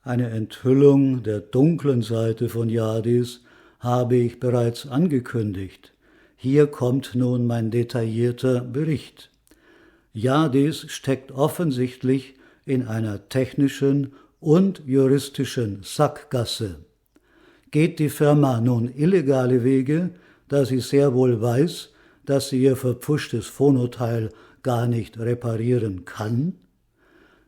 Eine Enthüllung der dunklen Seite von Yadis habe ich bereits angekündigt. Hier kommt nun mein detaillierter Bericht. Yadis steckt offensichtlich in einer technischen und juristischen Sackgasse. Geht die Firma nun illegale Wege, da sie sehr wohl weiß, dass sie ihr verpfuschtes Phonoteil gar nicht reparieren kann?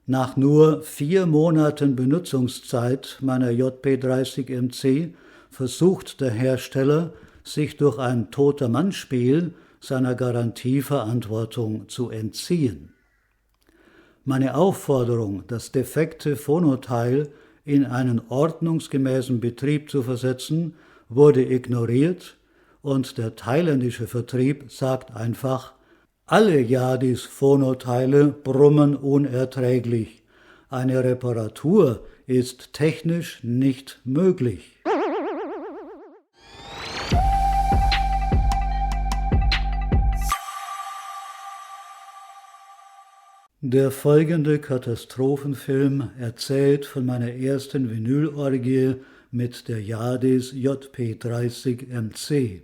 Nach nur 4 Monaten Benutzungszeit meiner JP30MC versucht der Hersteller, sich durch ein Toter-Mann-Spiel seiner Garantieverantwortung zu entziehen. Meine Aufforderung, das defekte Phonoteil in einen ordnungsgemäßen Betrieb zu versetzen, wurde ignoriert und der thailändische Vertrieb sagt einfach: Alle Yadis Phonoteile brummen unerträglich. Eine Reparatur ist technisch nicht möglich. Der folgende Katastrophenfilm erzählt von meiner ersten Vinylorgie mit der Yadis JP30MC.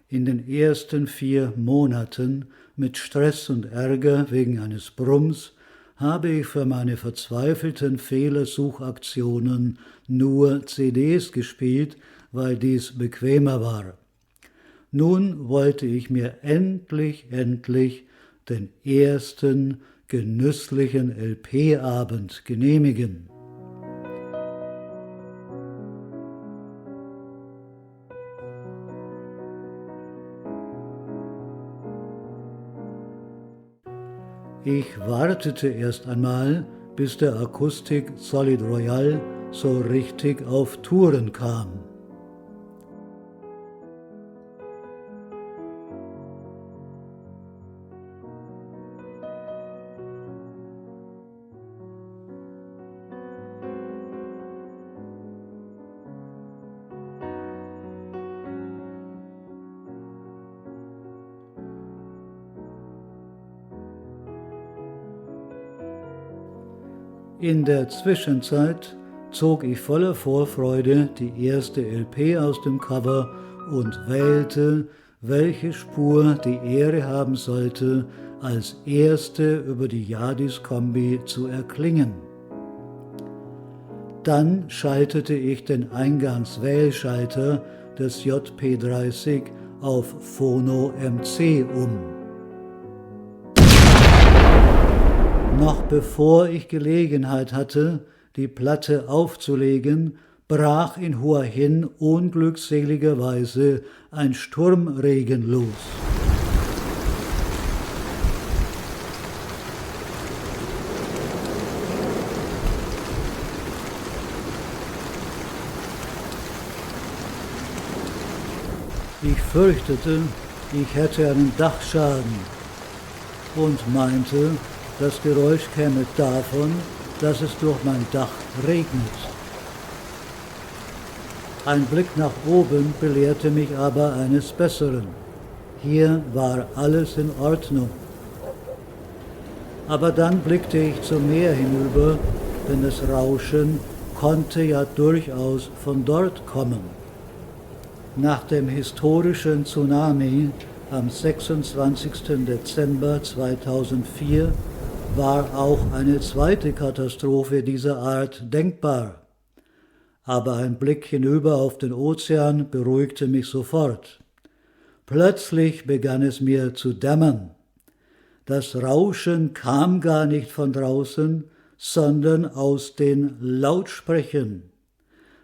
In den ersten 4 Monaten mit Stress und Ärger wegen eines Brumms habe ich für meine verzweifelten Fehlersuchaktionen nur CDs gespielt, weil dies bequemer war. Nun wollte ich mir endlich den ersten genüsslichen LP-Abend genehmigen. Ich wartete erst einmal, bis der Akustik Solid Royal so richtig auf Touren kam. In der Zwischenzeit zog ich voller Vorfreude die erste LP aus dem Cover und wählte, welche Spur die Ehre haben sollte, als erste über die Yadis-Kombi zu erklingen. Dann schaltete ich den Eingangswählschalter des JP30 auf Phono MC um. Noch bevor ich Gelegenheit hatte, die Platte aufzulegen, brach in Hua Hin unglückseligerweise ein Sturmregen los. Ich fürchtete, ich hätte einen Dachschaden und meinte, das Geräusch käme davon, dass es durch mein Dach regnet. Ein Blick nach oben belehrte mich aber eines Besseren. Hier war alles in Ordnung. Aber dann blickte ich zum Meer hinüber, denn das Rauschen konnte ja durchaus von dort kommen. Nach dem historischen Tsunami am 26. Dezember 2004 war auch eine zweite Katastrophe dieser Art denkbar. Aber ein Blick hinüber auf den Ozean beruhigte mich sofort. Plötzlich begann es mir zu dämmern. Das Rauschen kam gar nicht von draußen, sondern aus den Lautsprechern.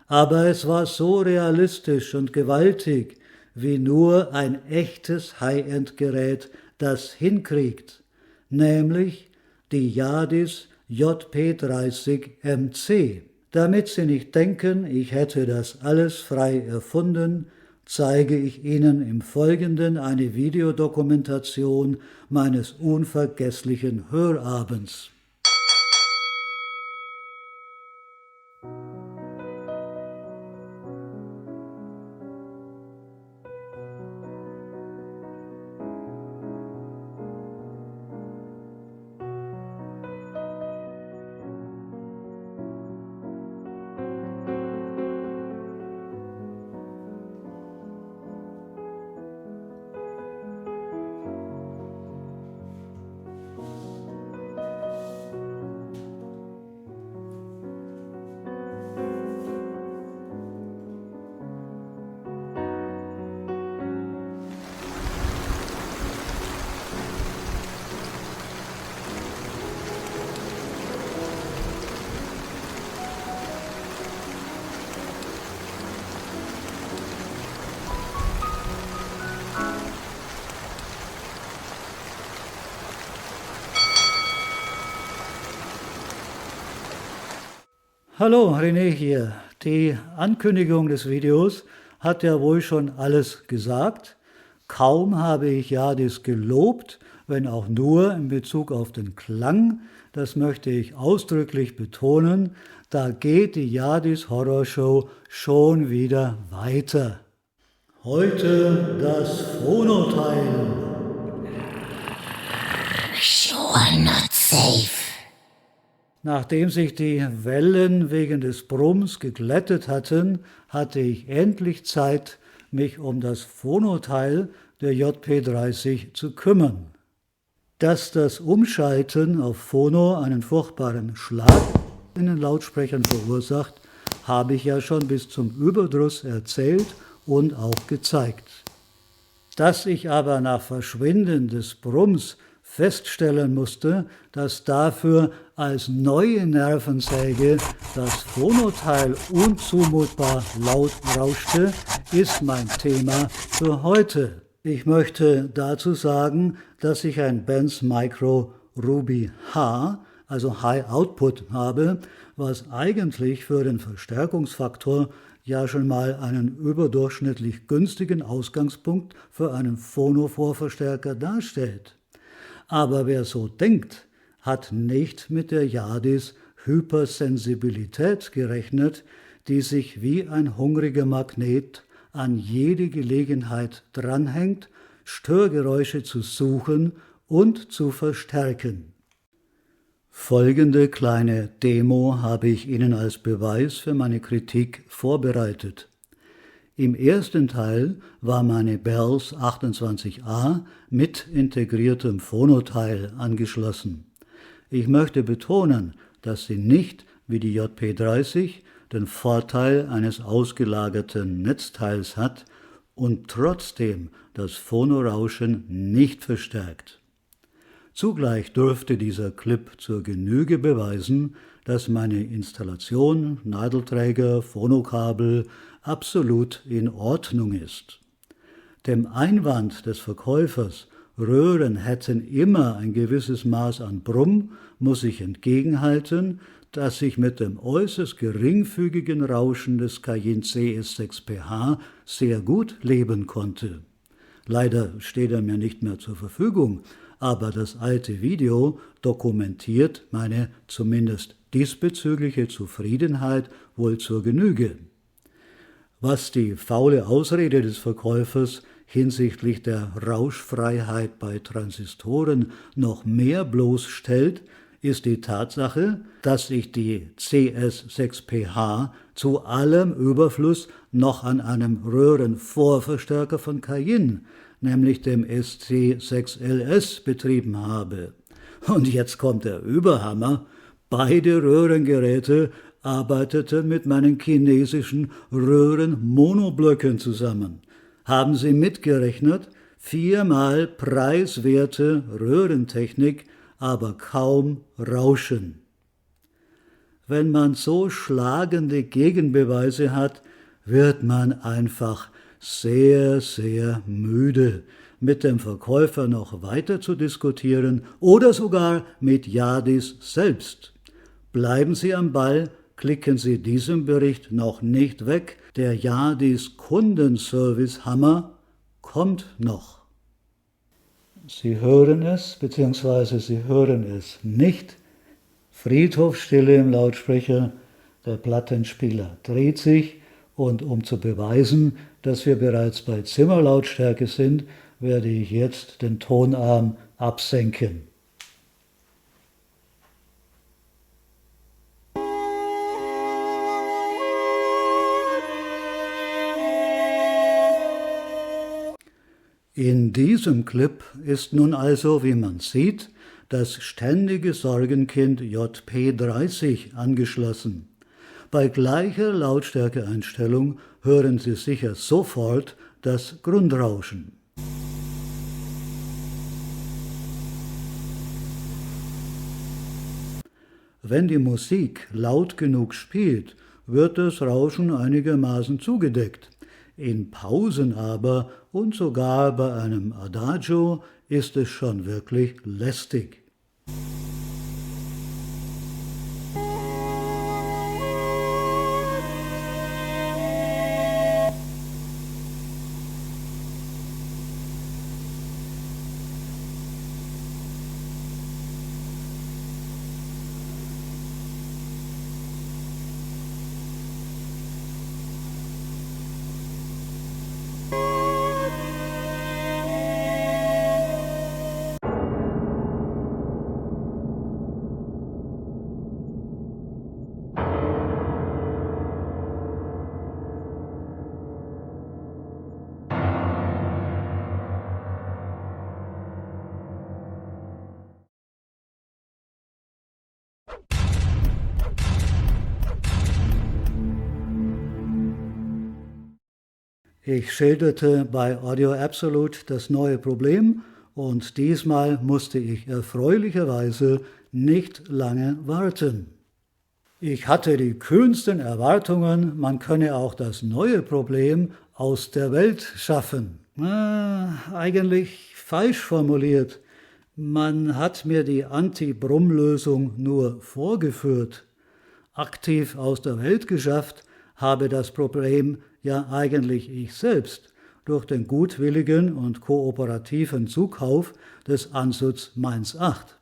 Aber es war so realistisch und gewaltig, wie nur ein echtes High-End-Gerät das hinkriegt, nämlich die Yadis JP30MC. Damit Sie nicht denken, ich hätte das alles frei erfunden, zeige ich Ihnen im Folgenden eine Videodokumentation meines unvergesslichen Hörabends. Hallo, René hier. Die Ankündigung des Videos hat ja wohl schon alles gesagt. Kaum habe ich Yadis gelobt, wenn auch nur in Bezug auf den Klang. Das möchte ich ausdrücklich betonen. Da geht die Yadis Horrorshow schon wieder weiter. Heute das Phonoteil. Sure not safe. Nachdem sich die Wellen wegen des Brumms geglättet hatten, hatte ich endlich Zeit, mich um das Phonoteil der JP30 zu kümmern. Dass das Umschalten auf Phono einen furchtbaren Schlag in den Lautsprechern verursacht, habe ich ja schon bis zum Überdruss erzählt und auch gezeigt. Dass ich aber nach Verschwinden des Brumms feststellen musste, dass dafür als neue Nervensäge das Phonoteil unzumutbar laut rauschte, ist mein Thema für heute. Ich möchte dazu sagen, dass ich ein Benz Micro Ruby H, also High Output, habe, was eigentlich für den Verstärkungsfaktor ja schon mal einen überdurchschnittlich günstigen Ausgangspunkt für einen Phono-Vorverstärker darstellt. Aber wer so denkt, hat nicht mit der Yadis Hypersensibilität gerechnet, die sich wie ein hungriger Magnet an jede Gelegenheit dranhängt, Störgeräusche zu suchen und zu verstärken. Folgende kleine Demo habe ich Ihnen als Beweis für meine Kritik vorbereitet. Im ersten Teil war meine Bells 28A mit integriertem Phonoteil angeschlossen. Ich möchte betonen, dass sie nicht, wie die JP30, den Vorteil eines ausgelagerten Netzteils hat und trotzdem das Phonorauschen nicht verstärkt. Zugleich dürfte dieser Clip zur Genüge beweisen, dass meine Installation, Nadelträger, Phonokabel absolut in Ordnung ist. Dem Einwand des Verkäufers, Röhren hätten immer ein gewisses Maß an Brumm, muss ich entgegenhalten, dass ich mit dem äußerst geringfügigen Rauschen des Cayenne CS6PH sehr gut leben konnte. Leider steht er mir nicht mehr zur Verfügung, aber das alte Video dokumentiert meine zumindest diesbezügliche Zufriedenheit wohl zur Genüge. Was die faule Ausrede des Verkäufers hinsichtlich der Rauschfreiheit bei Transistoren noch mehr bloßstellt, ist die Tatsache, dass ich die CS6PH zu allem Überfluss noch an einem Röhrenvorverstärker von Cayenne, nämlich dem SC6LS, betrieben habe. Und jetzt kommt der Überhammer. Beide Röhrengeräte arbeiteten mit meinen chinesischen Röhrenmonoblöcken zusammen. Haben Sie mitgerechnet? 4-mal preiswerte Röhrentechnik, aber kaum Rauschen. Wenn man so schlagende Gegenbeweise hat, wird man einfach sehr, sehr müde, mit dem Verkäufer noch weiter zu diskutieren oder sogar mit Yadis selbst. Bleiben Sie am Ball, klicken Sie diesen Bericht noch nicht weg, der Yadis Kundenservice-Hammer kommt noch. Sie hören es, bzw. Sie hören es nicht. Friedhofsstille im Lautsprecher, der Plattenspieler dreht sich und um zu beweisen, dass wir bereits bei Zimmerlautstärke sind, werde ich jetzt den Tonarm absenken. In diesem Clip ist nun also, wie man sieht, das ständige Sorgenkind JP30 angeschlossen. Bei gleicher Lautstärkeeinstellung hören Sie sicher sofort das Grundrauschen. Wenn die Musik laut genug spielt, wird das Rauschen einigermaßen zugedeckt. In Pausen aber und sogar bei einem Adagio ist es schon wirklich lästig. Ich schilderte bei Audio Absolute das neue Problem und diesmal musste ich erfreulicherweise nicht lange warten. Ich hatte die kühnsten Erwartungen, man könne auch das neue Problem aus der Welt schaffen. Eigentlich falsch formuliert. Man hat mir die Anti-Brumm-Lösung nur vorgeführt. Aktiv aus der Welt geschafft habe das Problem ja eigentlich ich selbst durch den gutwilligen und kooperativen Zukauf des Ansatz Mainz 8.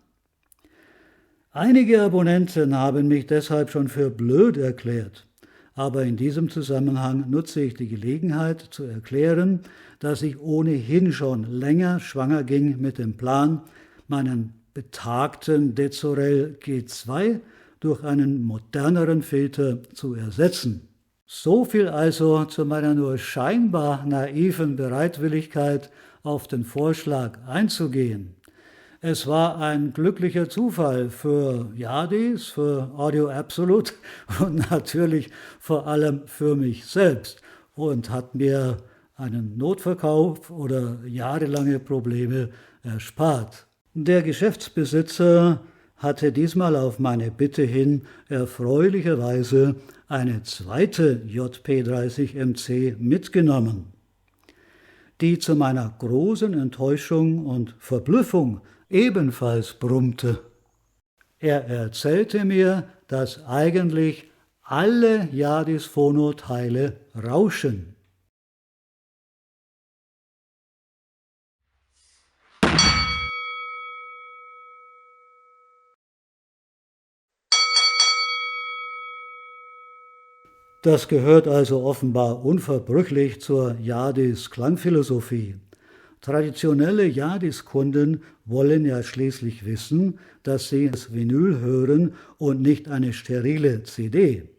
Einige Abonnenten haben mich deshalb schon für blöd erklärt, aber in diesem Zusammenhang nutze ich die Gelegenheit zu erklären, dass ich ohnehin schon länger schwanger ging mit dem Plan, meinen betagten Dezorel G2 durch einen moderneren Filter zu ersetzen. So viel also zu meiner nur scheinbar naiven Bereitwilligkeit, auf den Vorschlag einzugehen. Es war ein glücklicher Zufall für Yardis, für Audio Absolute und natürlich vor allem für mich selbst und hat mir einen Notverkauf oder jahrelange Probleme erspart. Der Geschäftsbesitzer hatte diesmal auf meine Bitte hin erfreulicherweise eine zweite JP30MC mitgenommen, die zu meiner großen Enttäuschung und Verblüffung ebenfalls brummte. Er erzählte mir, dass eigentlich alle Yardis Phono-Teile rauschen. Das gehört also offenbar unverbrüchlich zur Yardis Klangphilosophie. Traditionelle Yardis-Kunden wollen ja schließlich wissen, dass sie das Vinyl hören und nicht eine sterile CD.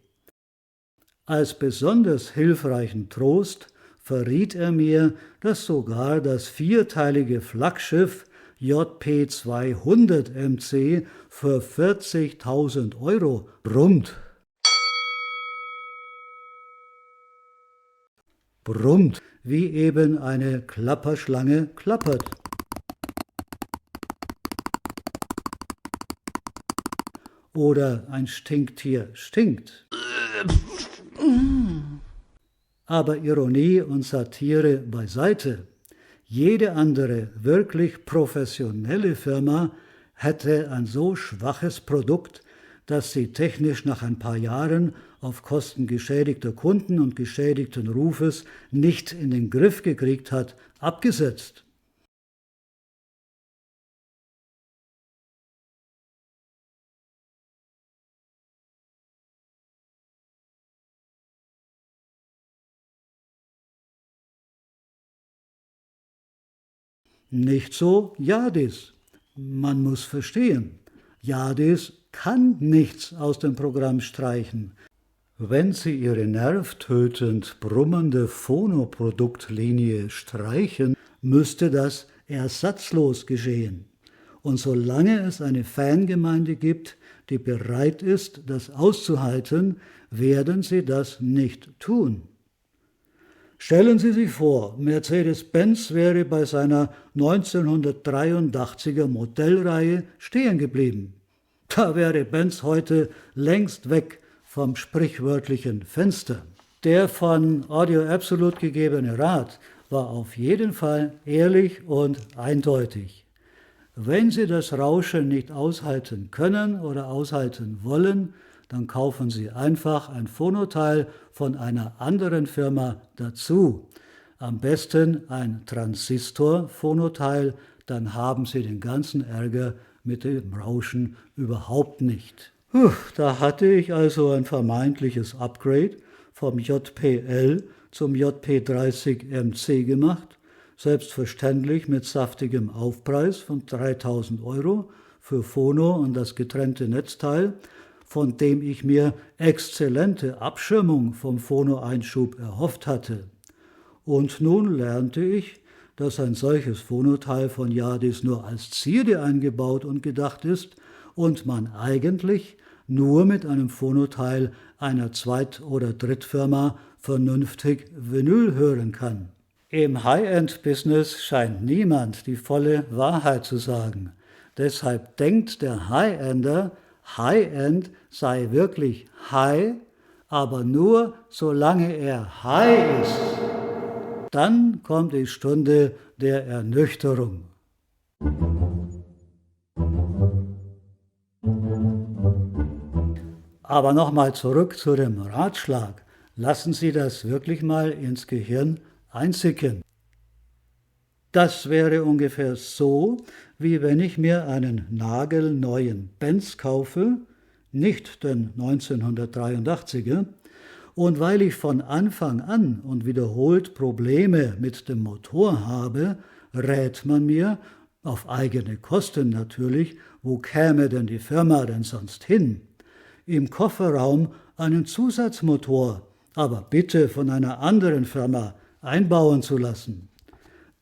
Als besonders hilfreichen Trost verriet er mir, dass sogar das vierteilige Flaggschiff JP200MC für 40.000 Euro brummt. Brummt, wie eben eine Klapperschlange klappert. Oder ein Stinktier stinkt. Aber Ironie und Satire beiseite. Jede andere wirklich professionelle Firma hätte ein so schwaches Produkt, dass sie technisch nach ein paar Jahren auf Kosten geschädigter Kunden und geschädigten Rufes nicht in den Griff gekriegt hat, abgesetzt. Nicht so Yardis. Man muss verstehen, Yardis kann nichts aus dem Programm streichen. Wenn Sie Ihre nervtötend brummende Phono-Produktlinie streichen, müsste das ersatzlos geschehen. Und solange es eine Fangemeinde gibt, die bereit ist, das auszuhalten, werden sie das nicht tun. Stellen Sie sich vor, Mercedes-Benz wäre bei seiner 1983er Modellreihe stehen geblieben. Da wäre Benz heute längst weg vom sprichwörtlichen Fenster. Der von Audio Absolute gegebene Rat war auf jeden Fall ehrlich und eindeutig. Wenn Sie das Rauschen nicht aushalten können oder aushalten wollen, dann kaufen Sie einfach ein Phonoteil von einer anderen Firma dazu. Am besten ein Transistor-Phonoteil, dann haben Sie den ganzen Ärger mit dem Rauschen überhaupt nicht. Da hatte ich also ein vermeintliches Upgrade vom JPL zum JP30MC gemacht, selbstverständlich mit saftigem Aufpreis von 3.000 Euro für Phono und das getrennte Netzteil, von dem ich mir exzellente Abschirmung vom Phono-Einschub erhofft hatte. Und nun lernte ich, dass ein solches Phonoteil von Yardis nur als Zierde eingebaut und gedacht ist und man eigentlich nur mit einem Phonoteil einer Zweit- oder Drittfirma vernünftig Vinyl hören kann. Im High-End-Business scheint niemand die volle Wahrheit zu sagen. Deshalb denkt der High-Ender, High-End sei wirklich High, aber nur solange er High ist. Dann kommt die Stunde der Ernüchterung. Aber nochmal zurück zu dem Ratschlag. Lassen Sie das wirklich mal ins Gehirn einsickern. Das wäre ungefähr so, wie wenn ich mir einen nagelneuen Benz kaufe, nicht den 1983er, und weil ich von Anfang an und wiederholt Probleme mit dem Motor habe, rät man mir, auf eigene Kosten natürlich, wo käme denn die Firma denn sonst hin? Im Kofferraum einen Zusatzmotor, aber bitte von einer anderen Firma einbauen zu lassen.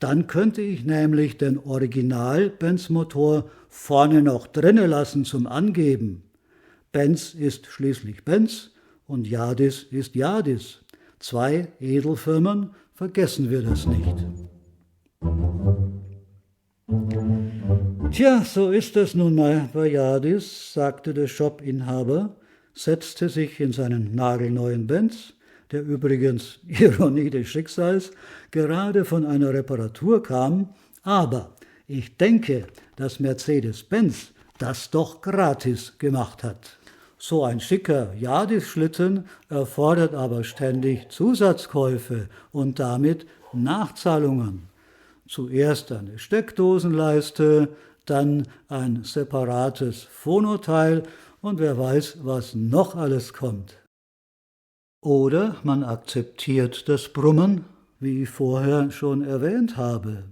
Dann könnte ich nämlich den Original-Benz-Motor vorne noch drinnen lassen zum Angeben. Benz ist schließlich Benz und Yadis ist Yadis. 2 Edelfirmen, vergessen wir das nicht. Tja, so ist es nun mal bei Yadis, sagte der Shop-Inhaber, setzte sich in seinen nagelneuen Benz, der übrigens, Ironie des Schicksals, gerade von einer Reparatur kam, aber ich denke, dass Mercedes-Benz das doch gratis gemacht hat. So ein schicker Yadis-Schlitten erfordert aber ständig Zusatzkäufe und damit Nachzahlungen. Zuerst eine Steckdosenleiste, dann ein separates Phonoteil und wer weiß, was noch alles kommt. Oder man akzeptiert das Brummen, wie ich vorher schon erwähnt habe.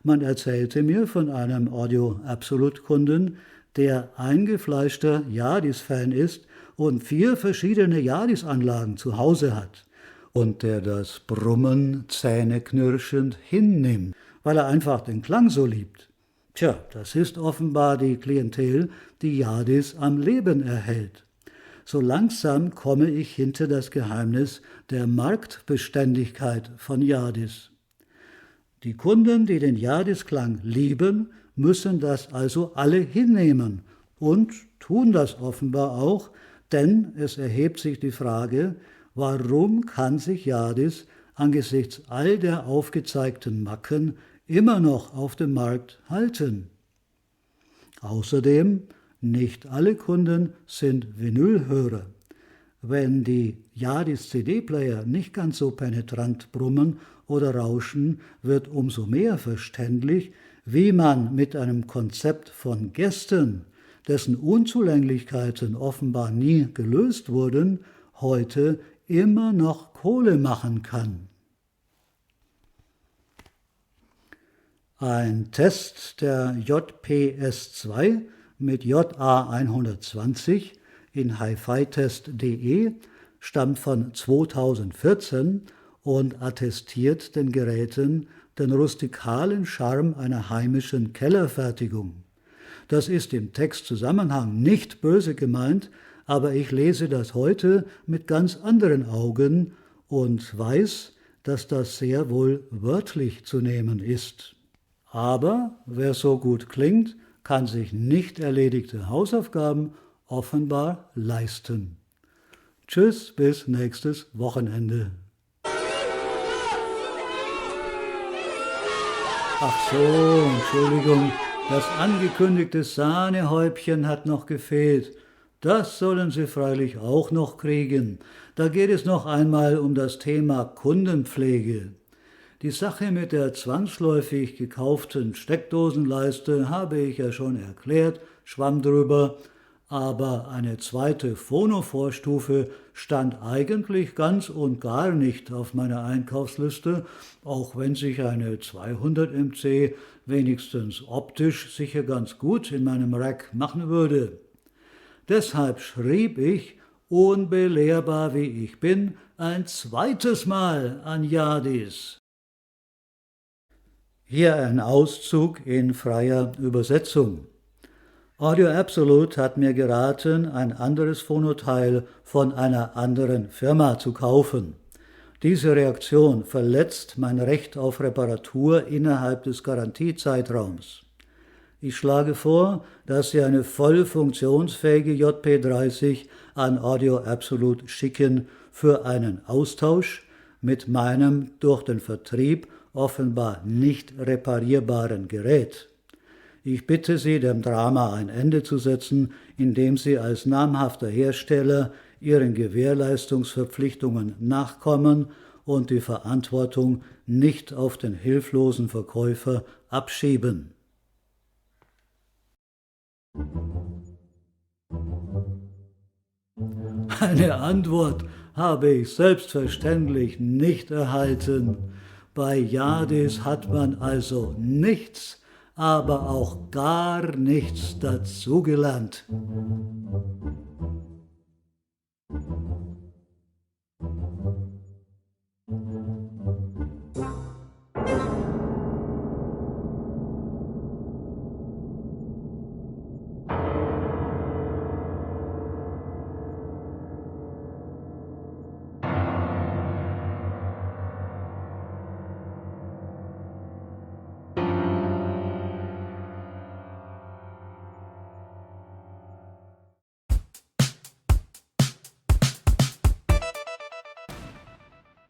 Man erzählte mir von einem Audio-Absolut-Kunden, der eingefleischter Yadis-Fan ist und 4 verschiedene Yadis-Anlagen zu Hause hat und der das Brummen zähneknirschend hinnimmt, weil er einfach den Klang so liebt. Tja, das ist offenbar die Klientel, die Yadis am Leben erhält. So langsam komme ich hinter das Geheimnis der Marktbeständigkeit von Yadis. Die Kunden, die den Yadis-Klang lieben, müssen das also alle hinnehmen und tun das offenbar auch, denn es erhebt sich die Frage, warum kann sich Yadis angesichts all der aufgezeigten Macken immer noch auf dem Markt halten? Außerdem, nicht alle Kunden sind Vinylhörer. Wenn die Yadis CD-Player nicht ganz so penetrant brummen oder rauschen, wird umso mehr verständlich, wie man mit einem Konzept von Gästen, dessen Unzulänglichkeiten offenbar nie gelöst wurden, heute immer noch Kohle machen kann. Ein Test der JPS2 mit JA120 in hifitest.de stammt von 2014 und attestiert den Geräten den rustikalen Charme einer heimischen Kellerfertigung. Das ist im Textzusammenhang nicht böse gemeint, aber ich lese das heute mit ganz anderen Augen und weiß, dass das sehr wohl wörtlich zu nehmen ist. Aber wer so gut klingt, kann sich nicht erledigte Hausaufgaben offenbar leisten. Tschüss, bis nächstes Wochenende. Ach so, Entschuldigung, das angekündigte Sahnehäubchen hat noch gefehlt. Das sollen Sie freilich auch noch kriegen. Da geht es noch einmal um das Thema Kundenpflege. Die Sache mit der zwangsläufig gekauften Steckdosenleiste habe ich ja schon erklärt, schwamm drüber, aber eine zweite Phono-Vorstufe stand eigentlich ganz und gar nicht auf meiner Einkaufsliste, auch wenn sich eine 200 MC wenigstens optisch sicher ganz gut in meinem Rack machen würde. Deshalb schrieb ich, unbelehrbar wie ich bin, ein zweites Mal an Yadis. Hier ein Auszug in freier Übersetzung. Audio Absolut hat mir geraten, ein anderes Phonoteil von einer anderen Firma zu kaufen. Diese Reaktion verletzt mein Recht auf Reparatur innerhalb des Garantiezeitraums. Ich schlage vor, dass Sie eine voll funktionsfähige JP30 an Audio Absolute schicken für einen Austausch mit meinem durch den Vertrieb offenbar nicht reparierbaren Gerät. Ich bitte Sie, dem Drama ein Ende zu setzen, indem Sie als namhafter Hersteller Ihren Gewährleistungsverpflichtungen nachkommen und die Verantwortung nicht auf den hilflosen Verkäufer abschieben. Eine Antwort habe ich selbstverständlich nicht erhalten. Bei Yadis hat man also nichts, aber auch gar nichts dazugelernt.